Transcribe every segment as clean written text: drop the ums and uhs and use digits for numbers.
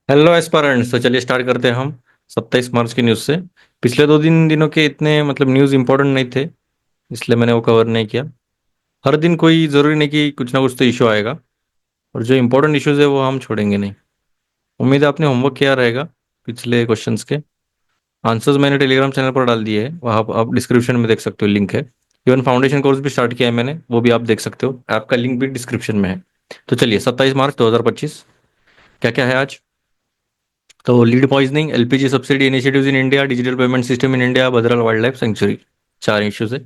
Hello एस्पारेंट्स। तो चलिए start करते हैं हम 27 मार्च की न्यूज़ से। पिछले दो दिनों के इतने न्यूज़ इंपॉर्टेंट नहीं थे, इसलिए मैंने वो कवर नहीं किया। हर दिन कोई ज़रूरी नहीं कि कुछ ना कुछ तो इशू आएगा, और जो इंपॉर्टेंट इश्यूज है वो हम छोड़ेंगे नहीं। उम्मीद है आपने होमवर्क किया रहेगा पिछले क्वेश्चंस के। आंसर्स मैंने टेलीग्राम चैनल पर डाल दिए हैं, वहाँ आप डिस्क्रिप्शन में देख सकते हो, लिंक है। इवन फाउंडेशन कोर्स भी स्टार्ट किया है मैंने, वो भी आप देख सकते हो, ऐप का लिंक भी डिस्क्रिप्शन में है। तो चलिए 27 मार्च 2025 क्या क्या है आज। तो lead poisoning, LPG subsidy initiatives in India, digital payment system in India, Bhadra wildlife sanctuary. चार इश्यूज है।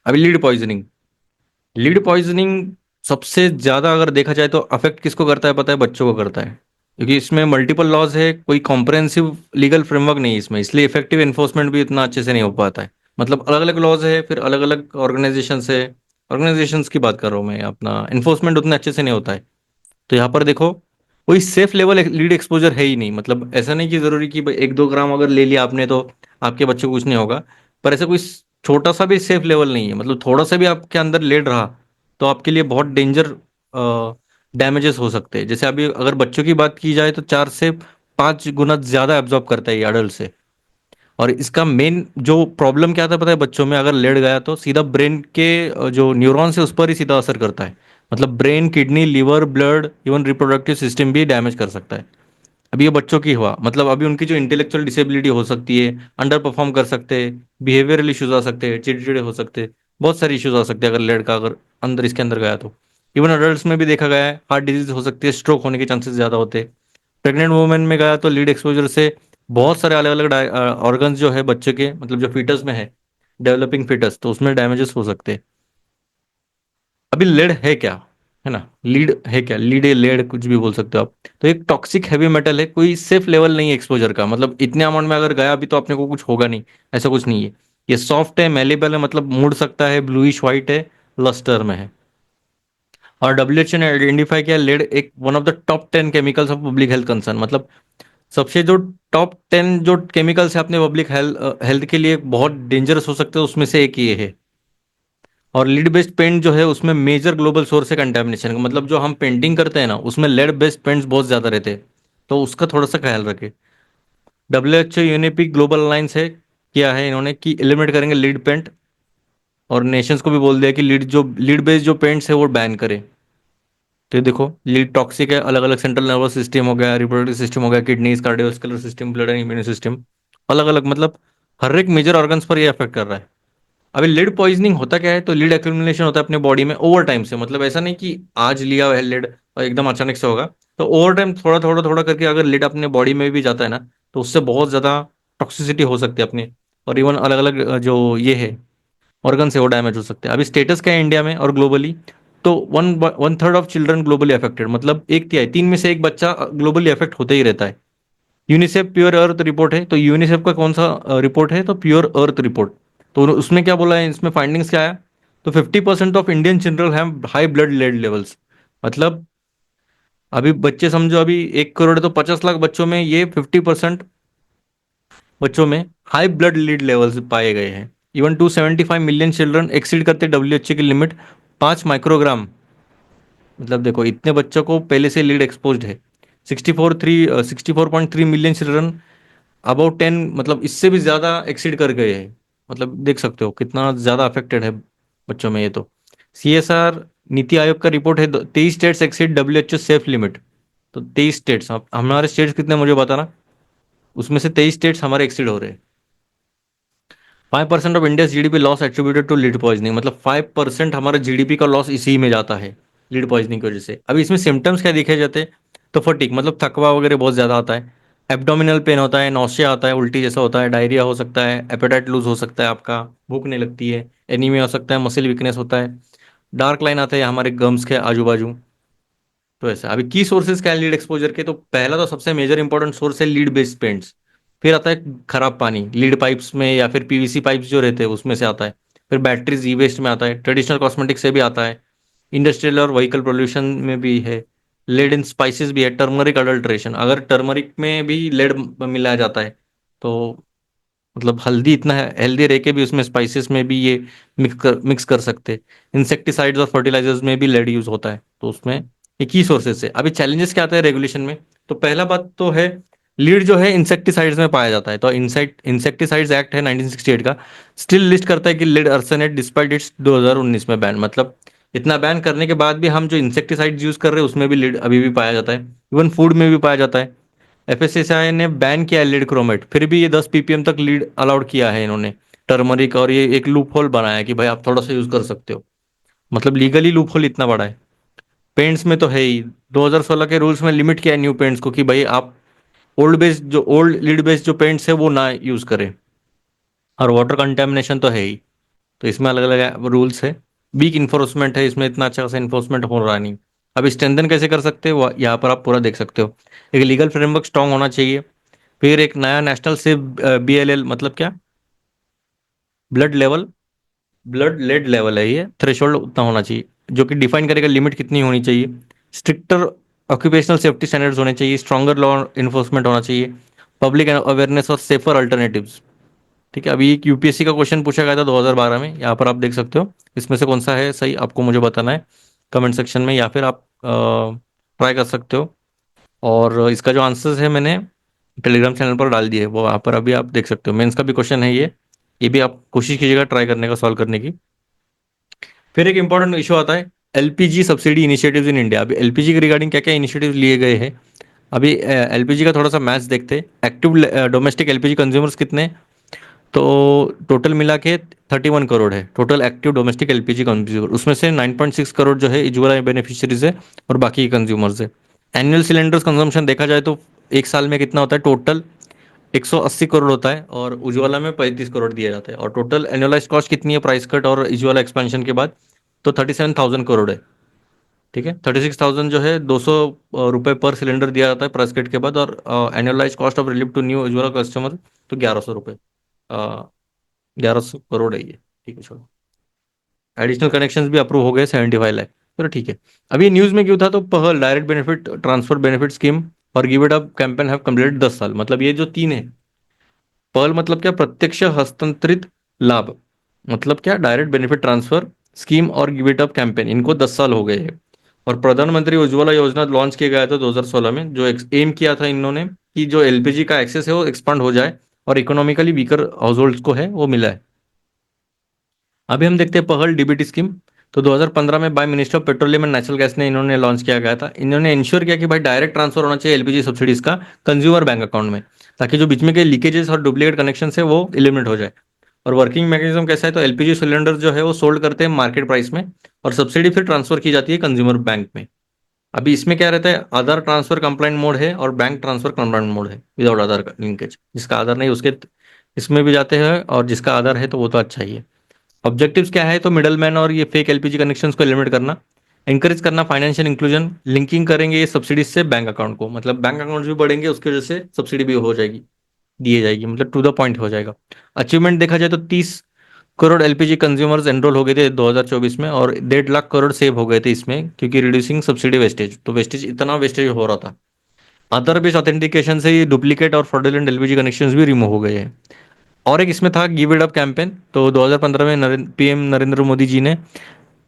अभी लीड पॉइजनिंग सबसे ज्यादा अगर देखा जाए तो अफेक्ट किसको करता है पता है? बच्चों को करता है, क्योंकि इसमें मल्टीपल लॉज है, कोई कॉम्प्रहेंसिव लीगल फ्रेमवर्क नहीं है इसमें, इसलिए इफेक्टिव एनफोर्समेंट भी इतना अच्छे से नहीं हो पाता है। मतलब अलग अलग लॉज है, फिर अलग अलग ऑर्गेनाइजेशन से, ऑर्गेनाइजेशंस की बात कर रहा हूँ मैं, अपना इन्फोर्समेंट उतने अच्छे से नहीं होता है। तो यहाँ पर देखो, कोई सेफ लेवल लीड एक्सपोजर है ही नहीं। मतलब ऐसा नहीं कि जरूरी कि भाई 1-2 ग्राम अगर ले लिया आपने तो आपके बच्चे को कुछ नहीं होगा, पर ऐसा कोई छोटा सा भी सेफ लेवल नहीं है। मतलब थोड़ा सा भी आपके अंदर लेड रहा तो आपके लिए बहुत डेंजर डैमेजेस हो सकते हैं। जैसे अभी अगर बच्चों की बात की जाए तो 4 से 5 गुना ज्यादा एब्जॉर्ब करता है ये अडल्ट से। और इसका मेन जो प्रॉब्लम क्या था पता है? बच्चों में अगर लेट गया तो सीधा ब्रेन के जो न्यूरॉन्स है उस पर ही सीधा असर करता है। मतलब brain, kidney, liver, blood, even reproductive system भी डैमेज कर सकता है। अभी ये बच्चों की हुआ, मतलब अभी उनकी जो इंटेलेक्चुअल डिसेबिलिटी हो सकती है, अंडर परफॉर्म कर सकते हैं, बिहेवियरल इश्यूज आ सकते हैं, चिड़चिड़े हो सकते हैं, बहुत सारे इश्यूज आ सकते हैं अगर लेट का अगर अंदर इसके अंदर गया तो। इवन अडल्ट्स में भी देखा गया है, हार्ट डिजीज हो सकती है, स्ट्रोक होने के चांसेस ज्यादा होते हैं। प्रेग्नेंट वुमेन में गया तो लीड एक्सपोजर से बहुत सारे अलग अलग ऑर्गन्स जो है बच्चे के, मतलब जो फीटस में है, डेवलपिंग फीटस, तो उसमें डैमेजेस हो सकते हैं। अभी लीड है क्या, है ना? लीड है क्या? लीड है, लेड कुछ भी बोल सकते हो आप। तो एक टॉक्सिक हैवी मेटल है, कोई सेफ लेवल नहीं है एक्सपोजर का। मतलब इतने अमाउंट में अगर गया अभी तो अपने को कुछ होगा नहीं, ऐसा कुछ नहीं है। ये सॉफ्ट है, मेलेबल है, मतलब मुड़ सकता है, ब्लूइश व्हाइट है, लस्टर में है। और डब्ल्यूएचओ ने आइडेंटिफाई किया लेड एक one of the top 10 chemicals of public health concern. मतलब सबसे जो टॉप 10 जो केमिकल्स है अपने पब्लिक हेल्थ हेल्थ के लिए बहुत डेंजरस हो सकते हैं, उसमें से एक ये है। और लीड बेस्ड पेंट जो है उसमें मेजर ग्लोबल सोर्स है कंटेमिनेशन का। मतलब जो हम पेंटिंग करते हैं ना, उसमें लेड बेस्ड पेंट्स बहुत ज्यादा रहते हैं, तो उसका थोड़ा सा ख्याल रखें। W H O UNEP global alliance है, किया है इन्होंने कि एलिमिनेट करेंगे लीड पेंट। और नेशंस को भी बोल दिया कि लीड बेस्ड जो पेंट्स है वो बैन करें। तो ये देखो, लीड टॉक्सिक है, अलग अलग सेंट्रल नर्वस सिस्टम हो गया, रिप्रोडक्टिव सिस्टम हो गया, kidneys, cardiovascular system, blood and immune system, अलग अलग, मतलब हर एक मेजर ऑर्गन्स पर ये अफेक्ट कर रहा है। अभी लीड पॉइजनिंग होता क्या है? तो लीड एक्यूमुलेशन होता है अपने बॉडी में ओवर टाइम से। मतलब ऐसा नहीं कि आज लिया है लीड और एकदम अचानक से होगा। तो ओवर टाइम थोड़ा थोड़ा थोड़ा करके अगर लीड अपने बॉडी में भी जाता है ना, तो उससे बहुत ज्यादा टॉक्सिसिटी हो सकती है अपने। और इवन अलग अलग जो ये है ऑर्गन से वो डैमेज हो सकते हैं। अभी स्टेटस क्या है इंडिया में और ग्लोबली? तो one one third of children globally affected, मतलब एक तिहाई, 3 में से 1 बच्चा ग्लोबली अफेक्ट होते ही रहता है। यूनिसेफ प्योर अर्थ रिपोर्ट है, तो यूनिसेफ का कौन सा रिपोर्ट है? तो प्योर अर्थ रिपोर्ट। तो उसमें क्या बोला है, इसमें फाइंडिंग्स क्या है? तो 50% of Indian children have high blood lead levels. मतलब अभी बच्चे समझो, अभी 1 करोड़ है तो 50 लाख बच्चों में ये 50% बच्चों में हाई ब्लड लीड लेवल्स पाए गए हैं। इवन 275 मिलियन चिल्ड्रन एक्सीड करते डब्ल्यूएचओ की लिमिट 5 माइक्रोग्राम। मतलब देखो, इतने बच्चों को पहले से लीड एक्सपोज्ड है। 64.3 मिलियन चिल्ड्रन अबाउट 10, मतलब इससे भी ज्यादा एक्सीड कर गए हैं। मतलब देख सकते हो कितना ज्यादा अफेक्टेड है बच्चों में ये तो। सीएसआर नीति आयोग का रिपोर्ट है, 23 states exceed WHO safe limit. तो 23 स्टेट्स, हमारे स्टेट्स कितने मुझे बताना? उसमें से 23 स्टेट्स हमारे एक्सीड हो रहे हैं। 5% of India GDP loss attributed to lead poisoning. मतलब 5% हमारा जीडीपी का लॉस इसी में जाता है, लीड पॉइजनिंग की वजह से। अभी इसमें सिम्टम्स क्या दिखे जाते हैं? तो फटीग, मतलब थकवा वगैरह बहुत ज्यादा आता है। एब्डोमिनल पेन होता है, नौसिया आता है, उल्टी जैसा होता है, डायरिया हो सकता है, एपेटाइट लूज हो सकता है आपका, भूख नहीं लगती है, एनीमिया हो सकता है, मसल वीकनेस होता है, डार्क लाइन आता है हमारे गम्स के आजू बाजू। तो ऐसा। अभी की सोर्सेज क्या है लीड एक्सपोजर के? तो पहला तो सबसे मेजर इंपॉर्टेंट सोर्स है लीड बेस्ड पेंट्स। फिर आता है खराब पानी, लीड पाइप्स में या फिर पीवीसी पाइप्स जो रहते हैं उसमें से आता है। फिर बैटरीज, ई वेस्ट में आता है, ट्रेडिशनल कॉस्मेटिक से भी आता है, इंडस्ट्रियल और व्हीकल पोल्यूशन में भी है। लेड इन स्पाइसेस भी है, टर्मरिक अडल्ट्रेशन, अगर टर्मरिक में भी लेड मिलाया जाता है तो मतलब हल्दी इतना हेल्दी रह के भी उसमें स्पाइसेस में भी ये मिक्स कर सकते हैं। इंसेक्टिसाइड्स और फर्टिलाइजर्स में भी लेड यूज होता है, तो उसमें एक ही सोर्सेज है। अभी चैलेंजेस क्या आते हैं रेगुलेशन में? तो पहला बात तो है, लीड जो है इंसेक्टिसाइड्स में पाया जाता है, तो इंसेक्टिसाइड्स एक्ट है 1968 का, स्टिल लिस्ट करता है कि लीड आर्सेनेट डिस्पाइट इट्स 2019 में बैन, मतलब इतना बैन करने के बाद भी हम जो इंसेक्टिसाइड्स यूज कर रहे हैं उसमें भी लीड अभी भी पाया जाता है, इवन फूड में भी पाया जाता है। एफएसएसआई ने बैन किया है लीड क्रोमेट, फिर भी ये 10 पीपीएम तक लीड अलाउड किया है इन्होंने, टर्मरिक, और ये एक लूप होल बनाया है कि भाई आप थोड़ा सा यूज कर सकते हो, मतलब लीगली लूप होल इतना बड़ा है। पेंट्स में तो है ही, 2016 के रूल्स में लिमिट किया है न्यू पेंट्स को कि भाई आप ओल्ड लीड बेस्ड जो पेंट्स है वो ना यूज करें। और वाटर कंटेमिनेशन तो है ही, तो इसमें अलग अलग रूल्स है। वीक इन्फोर्समेंट है इसमें, इतना अच्छा खासा इन्फोर्समेंट हो रहा नहीं। अब स्ट्रेंथन कैसे कर सकते हो यहाँ पर आप पूरा देख सकते हो। एक लीगल फ्रेमवर्क स्ट्रांग होना चाहिए, फिर एक नया नेशनल सेफ बीएलएल, मतलब क्या, blood level, blood lead level है ये, थ्रेशोल्ड उतना होना चाहिए जो कि डिफाइन करेगा लिमिट कितनी होनी चाहिए। स्ट्रिक्टर ऑक्यूपेशनल सेफ्टी स्टैंडर्ड्स होने चाहिए, स्ट्रॉन्गर लॉ इन्फोर्समेंट होना चाहिए, पब्लिक अवेयरनेस और सेफर अल्टरनेटिव्स। ठीक है, अभी एक यूपीएससी का क्वेश्चन पूछा गया था 2012 में, यहाँ पर आप देख सकते हो, इसमें से कौन सा है सही आपको मुझे बताना है कमेंट सेक्शन में, या फिर आप ट्राई कर सकते हो। और इसका जो आंसर है मैंने टेलीग्राम चैनल पर डाल दिए है, वो वहाँ पर अभी आप देख सकते हो, मेंस का भी क्वेश्चन है ये भी आप कोशिश कीजिएगा ट्राई करने का, सॉल्व करने की। फिर एक इंपॉर्टेंट इशू आता है, LPG subsidy initiatives in India. अभी एलपीजी के रिगार्डिंग क्या क्या इनिशिएटिव लिए गए हैं, अभी एलपीजी का थोड़ा सा मैच देखते हैं। एक्टिव डोमेस्टिक एलपीजी कंज्यूमर्स कितने हैं? तो टोटल मिला के 31 करोड़ है total active domestic LPG consumer, उसमें से 9.6 करोड़ जो है इज्वला बेनिफिशियरीज है और बाकी कंज्यूमर्स है। एनुअल सिलेंडर्स कंजम्पशन देखा जाए तो एक साल में कितना होता है टोटल, 180 करोड़ होता है, और उज्ज्वला में 35 करोड़ दिया जाता है। और टोटल एनुअलाइज कॉस्ट कितनी है प्राइस कट और उज्ज्वला एक्सपेंशन के बाद, तो 37,000 करोड़ है। ठीक है, 36,000 जो है 200 रुपये पर सिलेंडर दिया जाता है प्राइस कट के बाद, और annualise cost of relief to new Ujjwala customer तो 1100 रुपये, 1100 करोड़ है ये। ठीक है, छोड़ो, एडिशनल कनेक्शंस भी अप्रूव हो गए 75 लाख। चलो ठीक है। अभी न्यूज में क्यों था, तो पहल direct benefit transfer benefit scheme और give it up campaign have completed 10 साल, मतलब ये जो तीन है, पहल मतलब क्या, प्रत्यक्ष हस्तांतरित लाभ, मतलब क्या, डायरेक्ट बेनिफिट ट्रांसफर स्कीम और गिव इट अप कैंपेन, इनको 10 साल हो गए हैं। और प्रधानमंत्री उज्ज्वला योजना लॉन्च किया गया था 2016 में, जो एम किया था इन्होंने कि जो एलपीजी का एक्सेस है वो एक्सपांड हो जाए और इकोनॉमिकली वीकर हाउस होल्ड को है वो मिला है। अभी हम देखते हैं पहल डीबीटी स्कीम। तो 2015 में by minister of petroleum and natural gas ने इन्होंने लॉन्च किया गया था। इन्होंने इंश्योर किया कि भाई डायरेक्ट ट्रांसफर होना चाहिए एलपीजी सब्सिडीज का कंज्यूमर बैंक अकाउंट में, ताकि जो बीच में के लीकेजेस और डुप्लीकेट कनेक्शन है वो एलिमिनेट हो जाए। और वर्किंग मैकेनिज्म कैसा है, तो एलपीजी सिलेंडर जो है वो सोल्ड करते हैं मार्केट प्राइस में, और सब्सिडी फिर ट्रांसफर की जाती है कंज्यूमर बैंक में। अभी इसमें क्या रहता है, आधार ट्रांसफर कंप्लाइंट मोड है और बैंक ट्रांसफर कंप्लाइंट मोड है विदाउट आधार लिंकेज, जिसका आधार नहीं उसके इसमें भी जाते हैं, और जिसका आधार है तो वो तो अच्छा ही है। ऑब्जेक्टिव्स क्या है, तो मिडल मैन और ये फेक एलपीजी कनेक्शंस को एलिमिनेट करना, इंकरेज करना फाइनेंशियल इंक्लूजन, लिंकिंग करेंगे ये सब्सिडीज से बैंक अकाउंट को, मतलब बैंक अकाउंट भी बढ़ेंगे उसकी वजह से सब्सिडी भी हो जाएगी, दी जाएगी, मतलब टू द पॉइंट हो जाएगा। अचीवमेंट देखा जाए तो 30 करोड़ एलपीजी कंज्यूमर्स एनरोल हो गए थे 2024 में, और 1.5 लाख करोड़ सेव हो गए थे इसमें, क्योंकि रिड्यूसिंग सब्सिडी वेस्टेज, तो वेस्टेज इतना वेस्टेज हो रहा था। आधार बेस्ड ऑथेंटिकेशन से ये डुप्लीकेट और फ्रॉडुलेंट एलपीजी कनेक्शंस भी रिमूव हो गए हैं। और एक इसमें था गिव इट अप कैंपेन, तो 2015 में पीएम नरेंद्र मोदी जी ने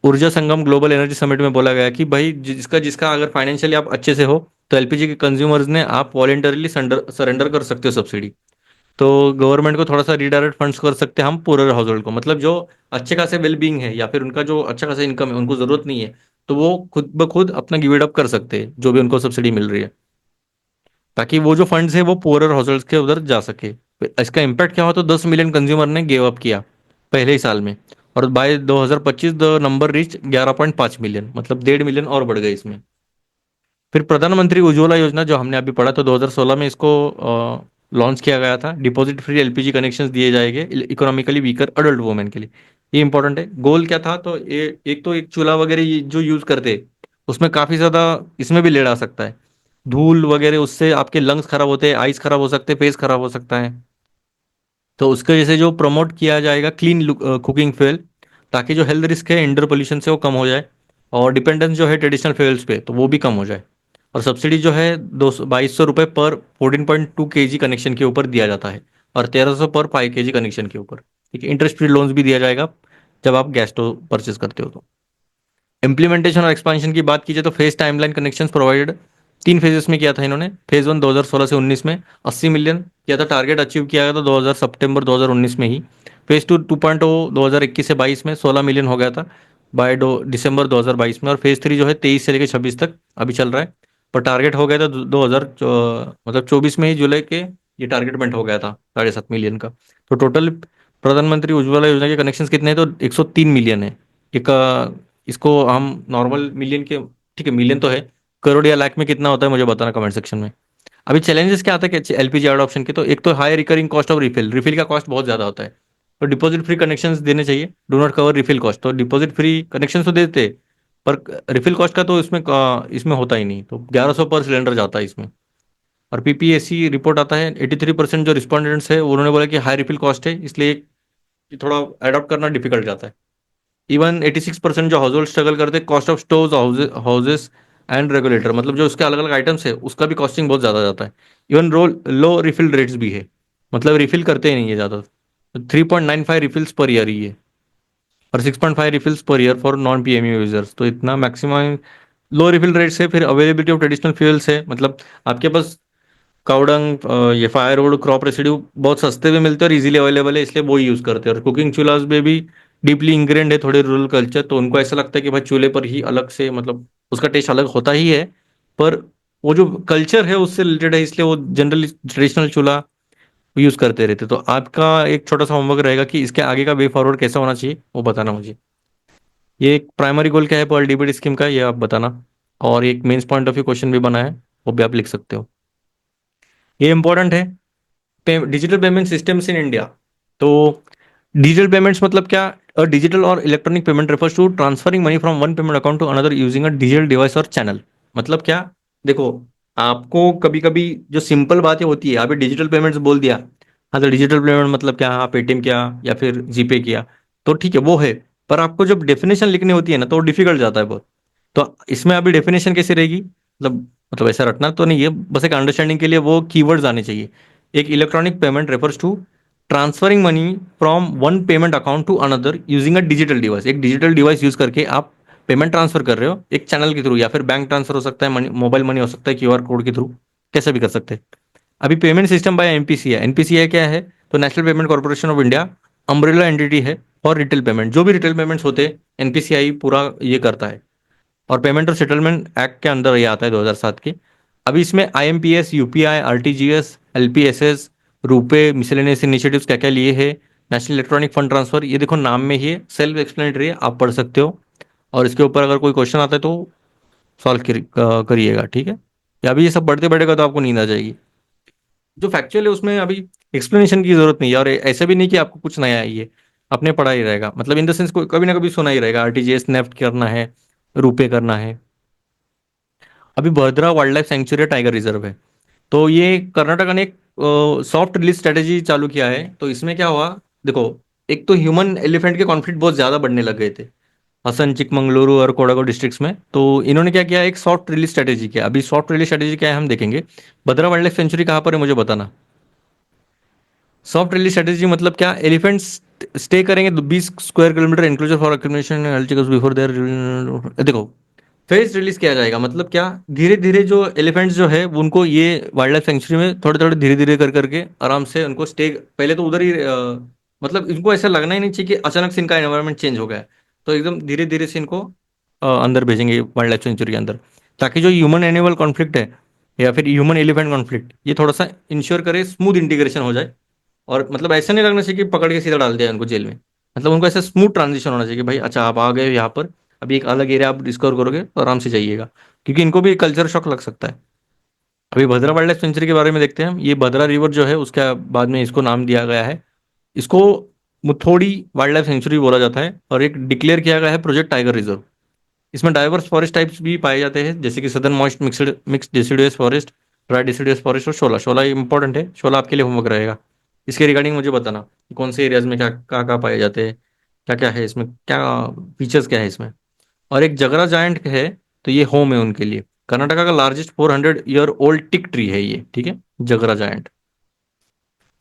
ऊर्जा संगम ग्लोबल एनर्जी समिट में बोला गया कि भाई जिसका जिसका अगर फाइनेंशियली आप अच्छे से हो, तो एलपीजी के कंज्यूमर्स ने आप वॉलेंटरली सरेंडर कर सकते हो सब्सिडी, तो गवर्नमेंट को थोड़ा सा रिडायरेक्ट फंड्स कर सकते हैं हम पूरे हाउस होल्ड को, मतलब जो अच्छे खासे वेल बींग है या फिर उनका जो अच्छा खासा इनकम है उनको जरूरत नहीं है, तो वो खुद ब खुद अपना गिव इट अप कर सकते हैं जो भी उनको सब्सिडी मिल रही है, ताकि वो जो फंड्स है वो पुअर हाउस होल्ड के उधर जा सके। इसका इम्पैक्ट क्या हुआ, तो 10 मिलियन कंज्यूमर ने गिव अप किया पहले ही साल में, और by 2025 the number reach 11.5 million, मतलब 1.5 मिलियन और बढ़ गए इसमें। फिर प्रधानमंत्री उज्ज्वला योजना जो हमने अभी पढ़ा, तो 2016 में इसको लॉन्च किया गया था। डिपॉजिट फ्री एलपीजी कनेक्शंस दिए जाएंगे इकोनॉमिकली वीकर अडल्ट वुमेन के लिए, ये इंपॉर्टेंट है। गोल क्या था, तो एक तो एक चूल्हा वगैरह जो यूज करते उसमें काफी ज्यादा इसमें भी लेड आ सकता है, धूल वगैरह, उससे आपके लंग्स खराब होते हैं, आइज खराब हो सकते हैं, फेस खराब हो सकता है। तो उसके जैसे जो प्रमोट किया जाएगा क्लीन कुकिंग फ्यूल, ताकि जो हेल्थ रिस्क है इंडोर पोल्यूशन से वो कम हो जाए, और डिपेंडेंस जो है ट्रेडिशनल फ्यूल्स पे तो वो भी कम हो जाए। और सब्सिडी जो है 2200 रुपये पर 14.2 kg कनेक्शन के ऊपर दिया जाता है, और 1300 पर 5 kg कनेक्शन के ऊपर। ठीक है, इंटरेस्ट फ्री लोन्स भी दिया जाएगा जब आप गैस स्टोव परचेस करते हो तो। इम्प्लीमेंटेशन और एक्सपांशन की बात कीजिए तो फेस टाइमलाइन कनेक्शंस प्रोवाइडेड, तीन फेजेस में किया था इन्होंने। फेज वन 2016 से 19 में 80 मिलियन किया था, टारगेट अचीव किया गया था 2000 सितंबर 2019 में ही। फेज टू 2.0 2021 से 22 में 16 मिलियन हो गया था बाय दिसंबर 2022 में। और फेज थ्री जो है 23 से लेकर 26 तक अभी चल रहा है। पर टारगेट हो गया था 2000 मतलब 24 में ही जुलाई के ये टारगेट मेंट हो गया था 7.5 मिलियन का। तो टोटल प्रधानमंत्री उज्ज्वला योजना के कनेक्शन कितने हैं तो 103 मिलियन है। एक इसको हम नॉर्मल मिलियन के, ठीक है मिलियन तो है, करोड़ या लाख में कितना होता है मुझे बताना कमेंट सेक्शन में। अभी चैलेंजेस क्या आता है कि एलपीजी एडॉप्शन के, तो एक तो high recurring cost of refill, refill का कॉस्ट बहुत ज्यादा होता है। तो डिपॉजिट फ्री कनेक्शन देने चाहिए, do not cover refill cost. तो डिपॉजिट फ्री कनेक्शन तो देते, पर रिफिल कॉस्ट का तो इसमें होता ही नहीं, तो 1100 पर सिलेंडर जाता है इसमें। और पीपीएससी रिपोर्ट आता है 83% जो रिस्पॉन्डेंट्स है उन्होंने बोला कि हाई रिफिल कॉस्ट है, इसलिए ये थोड़ा अडॉप्ट करना डिफिकल्ट जाता है। इवन 86% जो हाउस होल्ड स्ट्रगल करते हैं cost of stove houses and regulator, मतलब जो उसके अलग अलग आइटम्स है उसका भी कॉस्टिंग बहुत ज़्यादा जाता है। इवन रोल लो रिफिल रेट्स भी है, मतलब रिफिल करते ही नहीं है ज़्यादा। 3.95 रिफिल्स पर ईयर ही है, और 6.5 refills per year for non PMU users, तो इतना मैक्सिमम लो रिफिल रेट्स है। फिर अवेलेबिलिटी ऑफ ट्रेडिशनल फ्यूल्स है, मतलब आपके पास काउडंग, ये फायरवुड, क्रॉप रेसिड्यू बहुत सस्ते में मिलते हैं और इजीली अवेलेबल है, इसलिए वो ही यूज़ करते हैं। और कुकिंग चूल्हास में भी डीपली इंग्रेंड है थोड़े रूरल कल्चर, तो उनको ऐसा लगता है कि भाई चूल्हे पर ही अलग से, मतलब उसका टेस्ट अलग होता ही है, पर वो जो कल्चर है उससे रिलेटेड है, इसलिए वो जनरली ट्रेडिशनल चूल्हा यूज़ करते रहते। तो आपका एक छोटा सा होमवर्क रहेगा कि इसके आगे का वे फॉरवर्ड कैसा होना चाहिए वो बताना मुझे। ये एक प्राइमरी गोल क्या है पर डीबीटी स्कीम का, ये आप बताना। और एक mains point of view question भी बना है, वो भी आप लिख सकते हो। ये इंपॉर्टेंट है, digital payment systems in India. तो डिजिटल पेमेंट्स मतलब क्या? अ डिजिटल और electronic payment refers to transferring money from one payment account to another using a digital device और चैनल। मतलब क्या? देखो, आपको कभी कभी जो सिंपल बातें होती है, अभी डिजिटल पेमेंट्स बोल दिया, हाँ तो डिजिटल पेमेंट मतलब क्या, हाँ पेटीएम किया या फिर जीपे किया, तो ठीक है वो है। पर आपको जब डेफिनेशन लिखनी होती है ना, तो वो डिफिकल्ट जाता है बहुत। तो इसमें अभी डेफिनेशन कैसे रहेगी, मतलब ऐसा रटना तो नहीं है, बस एक अंडरस्टैंडिंग के लिए वो कीवर्ड्स आने चाहिए। एक electronic payment refers to transferring money from one payment account to another using a digital device. एक डिजिटल डिवाइस यूज करके आप पेमेंट ट्रांसफर कर रहे हो एक चैनल के थ्रू, या फिर बैंक ट्रांसफर हो सकता है, मनी मोबाइल मनी हो सकता है, क्यूआर कोड के थ्रू, कैसे भी कर सकते हैं। अभी payment system by NPCI, NPCI क्या है? तो national payment corporation of India umbrella entity है। और रिटेल पेमेंट, जो भी रिटेल पेमेंट्स होते हैं एनपीसीआई पूरा ये करता है। और पेमेंट और सेटलमेंट एक्ट के अंदर ये आता है 2007 के। अभी इसमें IMPS, UPI, RTGS, LPSS, RuPay, miscellaneous initiatives क्या क्या लिए है, नेशनल इलेक्ट्रॉनिक फंड ट्रांसफर, ये देखो नाम में ही सेल्फ एक्सप्लेनेटरी है, आप पढ़ सकते हो। और इसके ऊपर अगर कोई क्वेश्चन आता है तो सॉल्व करिएगा, ठीक है। या अभी ये सब बढ़ते बढ़ेगा तो आपको नींद आ जाएगी। जो फैक्चुअल है उसमें अभी एक्सप्लेनेशन की जरूरत नहीं है, और ऐसा भी नहीं कि आपको कुछ नया है ये, अपने पढ़ा ही रहेगा, मतलब इन द सेंस कभी ना कभी सुना ही रहेगा, आरटीजीएस नेफ्ट करना है, रुपे करना है। अभी Bhadra wildlife sanctuary tiger reserve है, तो ये कर्नाटक ने एक सॉफ्ट रिलीज स्ट्रेटेजी चालू किया है। तो इसमें क्या हुआ, देखो, एक तो ह्यूमन एलिफेंट के कॉन्फ्लिक्ट बहुत ज्यादा बढ़ने लग गए थे हसन, चिकमंगलुरु और कोडागो डिस्ट्रिक्ट्स में। तो इन्होंने क्या किया, एक सॉफ्ट रिलीज स्ट्रेटेजी किया। अभी सॉफ्ट रिलीज स्ट्रेटेजी क्या है हम देखेंगे। भद्रा वाइल्ड लाइफ सेंचुरी कहाँ पर है मुझे बताना। सॉफ्ट रिलीज स्ट्रेटेजी मतलब क्या, एलिफेंट्स स्टे करेंगे 20 square kilometre enclosure for accommodation before there. देखो, फेज रिलीज किया जाएगा मतलब क्या, धीरे धीरे जो एलिफेंट्स जो है वो उनको ये वाइल्ड लाइफ सेंचुरी में थोड़े थोड़े धीरे धीरे कर करके आराम से उनको स्टे, पहले तो उधर ही मतलब इनको ऐसा लगना ही नहीं चाहिए कि अचानक से इनका एनवायरनमेंट चेंज हो गया है। तो एकदम धीरे धीरे से इनको अंदर भेजेंगे वाइल्ड लाइफ सेंचुरी के अंदर, ताकि जो ह्यूमन एनिमल कॉन्फ्लिक्ट है या फिर ह्यूमन एलिफेंट कॉन्फ्लिक्ट, ये थोड़ा सा इंश्योर करे स्मूथ इंटीग्रेशन हो जाए। और मतलब ऐसा नहीं लगना चाहिए कि पकड़ के सीधा डाल दिया उनको जेल में, मतलब उनको ऐसा स्मूथ ट्रांजिशन होना चाहिए कि भाई अच्छा आप आ गए यहाँ पर, अभी एक अलग एरिया आप डिस्कवर करोगे तो आराम से जाइएगा, क्योंकि इनको भी कल्चर शॉक लग सकता है। अभी भद्रा वाइल्ड लाइफ सेंचुरी के बारे में देखते हैं हम। ये भद्रा रिवर जो है उसके बाद में इसको नाम दिया गया है। इसको मुथोड़ी वाइल्ड लाइफ सेंचुरी बोला जाता है, और एक डिक्लेयर किया गया है प्रोजेक्ट टाइगर रिजर्व। इसमें डाइवर्स फॉरेस्ट टाइप्स भी पाए जाते हैं, जैसे कि southern moist mixed mix deciduous forest, dry deciduous forest और शोला। शोला इंपॉर्टेंट है, शोला आपके लिए होमवर्क रहेगा। इसके रिगार्डिंग मुझे बताना कि कौन से एरियाज में क्या कहाँ पाए जाते हैं, क्या क्या है इसमें, क्या फीचर्स क्या है इसमें। और एक जगरा जायंट है, तो ये होम है उनके लिए। कर्नाटका का लार्जेस्ट 400 ईयर ओल्ड टिक ट्री है ये, ठीक है, जगरा जायंट।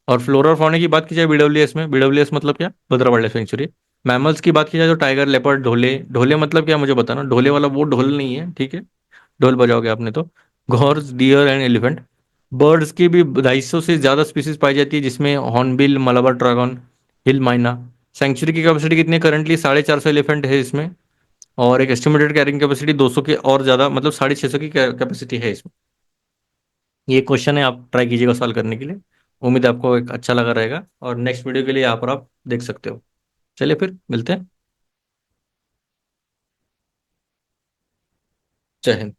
और फ्लोरा और फौना की बात की जाए बीडब्ल्यूएस में, बीडब्ल्यूएस मतलब क्या, भद्रा वाइल्ड लाइफ सेंचुरी। मैमल्स की बात की जाए तो टाइगर, लेपर्ड, ढोले। ढोले मतलब क्या मुझे बताना, ढोले वाला वो ढोल नहीं है, ठीक है, ढोल बजाओगे आपने तो। घॉर्स, डियर एंड एलिफेंट। बर्ड्स की भी 250 से ज़्यादा स्पीसीज पाई जाती है, जिसमें हॉर्नबिल, मलाबार ड्रैगन, हिल माइना। सेंचुरी की कैपेसिटी कितनी है करंटली? 450 एलिफेंट है इसमें। और एक एस्टिमेटेड कैरिंग कैपेसिटी 200 के और ज़्यादा, मतलब 650 की कैपेसिटी है इसमें। ये क्वेश्चन है, आप ट्राई कीजिएगा सॉल्व करने के लिए। उम्मीद है आपको एक अच्छा लगा रहेगा, और नेक्स्ट वीडियो के लिए यहाँ पर आप देख सकते हो। चलिए फिर मिलते हैं। जय हिंद।